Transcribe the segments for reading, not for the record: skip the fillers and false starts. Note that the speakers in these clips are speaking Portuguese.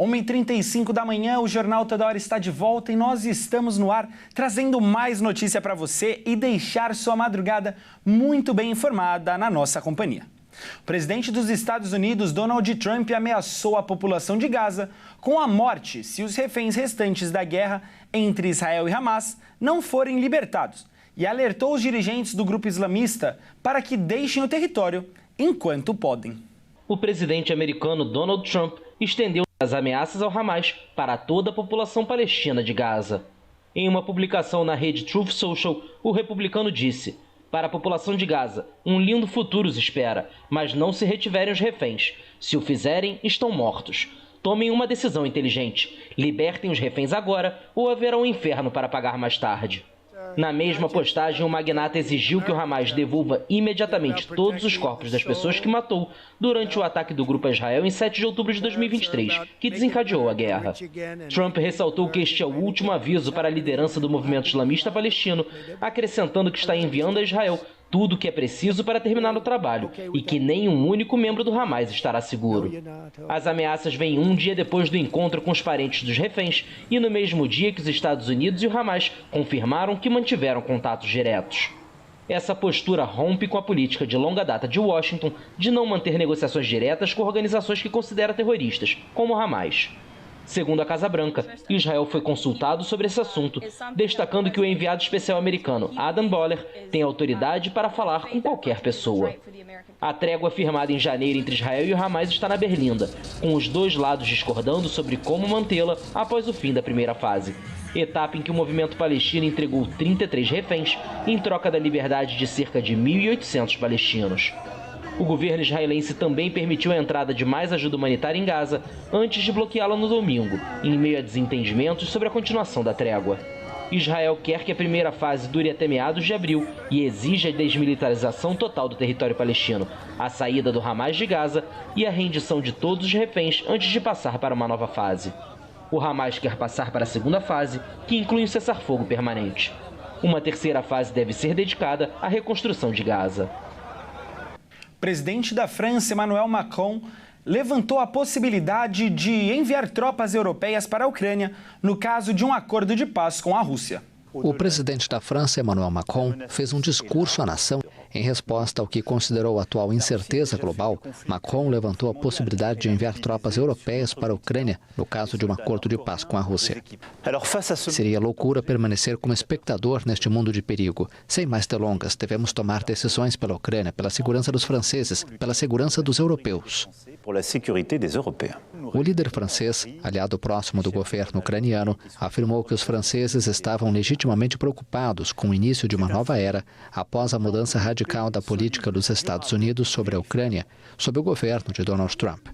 1h35 da manhã, o Jornal Toda Hora está de volta e nós estamos no ar trazendo mais notícia para você e deixar sua madrugada muito bem informada na nossa companhia. O presidente dos Estados Unidos, Donald Trump, ameaçou a população de Gaza com a morte se os reféns restantes da guerra entre Israel e Hamas não forem libertados e alertou os dirigentes do grupo islamista para que deixem o território enquanto podem. O presidente americano Donald Trump estendeu as ameaças ao Hamas para toda a população palestina de Gaza. Em uma publicação na rede Truth Social, o republicano disse: para a população de Gaza, um lindo futuro os espera, mas não se retiverem os reféns. Se o fizerem, estão mortos. Tomem uma decisão inteligente. Libertem os reféns agora ou haverá um inferno para pagar mais tarde. Na mesma postagem, o magnata exigiu que o Hamas devolva imediatamente todos os corpos das pessoas que matou durante o ataque do grupo a Israel em 7 de outubro de 2023, que desencadeou a guerra. Trump ressaltou que este é o último aviso para a liderança do movimento islamista palestino, acrescentando que está enviando a Israel tudo o que é preciso para terminar o trabalho e que nenhum único membro do Hamas estará seguro. As ameaças vêm um dia depois do encontro com os parentes dos reféns e no mesmo dia que os Estados Unidos e o Hamas confirmaram que mantiveram contatos diretos. Essa postura rompe com a política de longa data de Washington de não manter negociações diretas com organizações que considera terroristas, como o Hamas. Segundo a Casa Branca, Israel foi consultado sobre esse assunto, destacando que o enviado especial americano, Adam Boehler, tem autoridade para falar com qualquer pessoa. A trégua firmada em janeiro entre Israel e o Hamas está na berlinda, com os dois lados discordando sobre como mantê-la após o fim da primeira fase. Etapa em que o movimento palestino entregou 33 reféns em troca da liberdade de cerca de 1.800 palestinos. O governo israelense também permitiu a entrada de mais ajuda humanitária em Gaza antes de bloqueá-la no domingo, em meio a desentendimentos sobre a continuação da trégua. Israel quer que a primeira fase dure até meados de abril e exige a desmilitarização total do território palestino, a saída do Hamas de Gaza e a rendição de todos os reféns antes de passar para uma nova fase. O Hamas quer passar para a segunda fase, que inclui um cessar-fogo permanente. Uma terceira fase deve ser dedicada à reconstrução de Gaza. O presidente da França, Emmanuel Macron, levantou a possibilidade de enviar tropas europeias para a Ucrânia no caso de um acordo de paz com a Rússia. O presidente da França, Emmanuel Macron, fez um discurso à nação em resposta ao que considerou a atual incerteza global. Macron levantou a possibilidade de enviar tropas europeias para a Ucrânia no caso de um acordo de paz com a Rússia. Seria loucura permanecer como espectador neste mundo de perigo. Sem mais delongas, devemos tomar decisões pela Ucrânia, pela segurança dos franceses, pela segurança dos europeus. O líder francês, aliado próximo do governo ucraniano, afirmou que os franceses estavam legitimamente preocupados com o início de uma nova era após a mudança radical da política dos Estados Unidos sobre a Ucrânia, sob o governo de Donald Trump.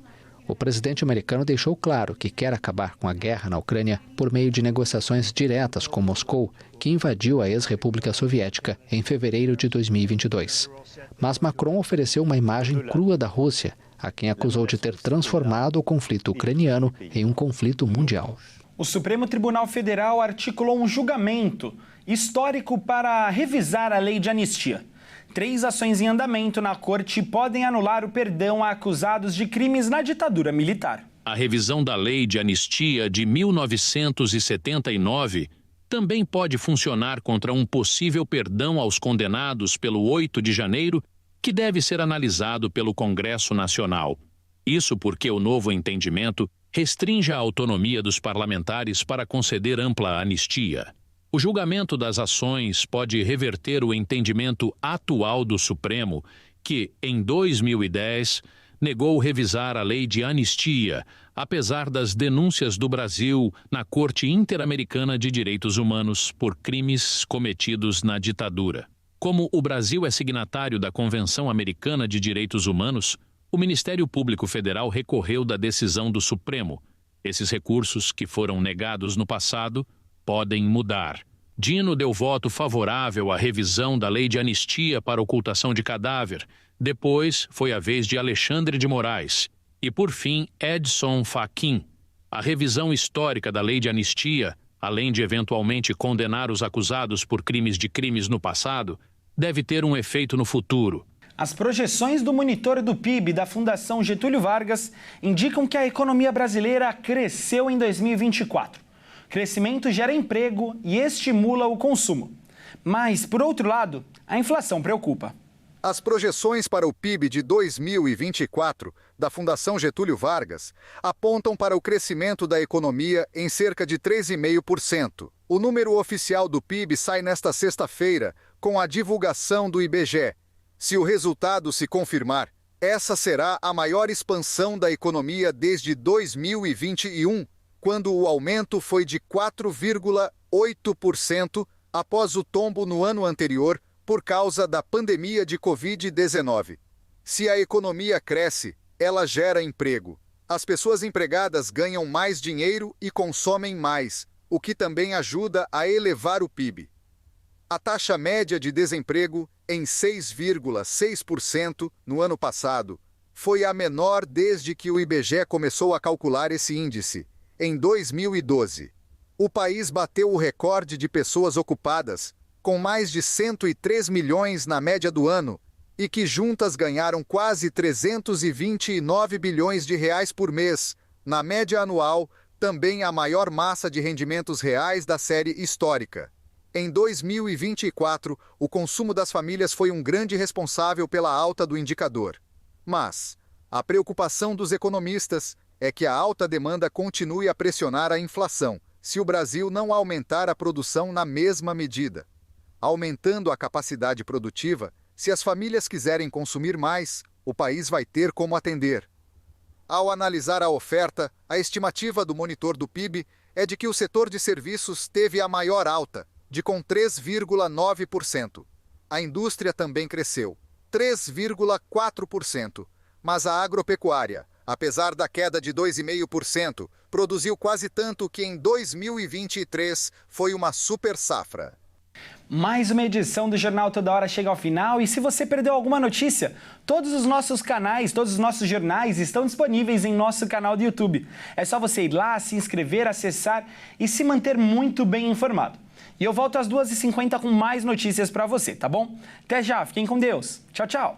O presidente americano deixou claro que quer acabar com a guerra na Ucrânia por meio de negociações diretas com Moscou, que invadiu a ex-República Soviética em fevereiro de 2022. Mas Macron ofereceu uma imagem crua da Rússia, a quem acusou de ter transformado o conflito ucraniano em um conflito mundial. O Supremo Tribunal Federal articulou um julgamento histórico para revisar a lei de anistia. 3 ações em andamento na corte podem anular o perdão a acusados de crimes na ditadura militar. A revisão da lei de anistia de 1979 também pode funcionar contra um possível perdão aos condenados pelo 8 de janeiro, que deve ser analisado pelo Congresso Nacional. Isso porque o novo entendimento restringe a autonomia dos parlamentares para conceder ampla anistia. O julgamento das ações pode reverter o entendimento atual do Supremo, que, em 2010, negou revisar a lei de anistia, apesar das denúncias do Brasil na Corte Interamericana de Direitos Humanos por crimes cometidos na ditadura. Como o Brasil é signatário da Convenção Americana de Direitos Humanos, o Ministério Público Federal recorreu da decisão do Supremo. Esses recursos, que foram negados no passado, podem mudar. Dino deu voto favorável à revisão da lei de anistia para ocultação de cadáver. Depois foi a vez de Alexandre de Moraes. E, por fim, Edson Fachin. A revisão histórica da lei de anistia, além de eventualmente condenar os acusados por crimes no passado, deve ter um efeito no futuro. As projeções do monitor do PIB da Fundação Getúlio Vargas indicam que a economia brasileira cresceu em 2024. O crescimento gera emprego e estimula o consumo. Mas, por outro lado, a inflação preocupa. As projeções para o PIB de 2024 da Fundação Getúlio Vargas apontam para o crescimento da economia em cerca de 3,5%. O número oficial do PIB sai nesta sexta-feira com a divulgação do IBGE. Se o resultado se confirmar, essa será a maior expansão da economia desde 2021, quando o aumento foi de 4,8% após o tombo no ano anterior por causa da pandemia de Covid-19. Se a economia cresce, ela gera emprego. As pessoas empregadas ganham mais dinheiro e consomem mais, o que também ajuda a elevar o PIB. A taxa média de desemprego, em 6,6% no ano passado, foi a menor desde que o IBGE começou a calcular esse índice, em 2012. O país bateu o recorde de pessoas ocupadas, com mais de 103 milhões na média do ano, e que juntas ganharam quase 329 bilhões de reais por mês, na média anual, também a maior massa de rendimentos reais da série histórica. Em 2024, o consumo das famílias foi um grande responsável pela alta do indicador. Mas a preocupação dos economistas é que a alta demanda continue a pressionar a inflação, se o Brasil não aumentar a produção na mesma medida. Aumentando a capacidade produtiva, se as famílias quiserem consumir mais, o país vai ter como atender. Ao analisar a oferta, a estimativa do monitor do PIB é de que o setor de serviços teve a maior alta, com 3,9%. A indústria também cresceu, 3,4%, mas a agropecuária, apesar da queda de 2,5%, produziu quase tanto que em 2023 foi uma super safra. Mais uma edição do Jornal Toda Hora chega ao final e se você perdeu alguma notícia, todos os nossos canais, todos os nossos jornais estão disponíveis em nosso canal do YouTube. É só você ir lá, se inscrever, acessar e se manter muito bem informado. E eu volto às 2h50 com mais notícias para você, tá bom? Até já, fiquem com Deus. Tchau, tchau.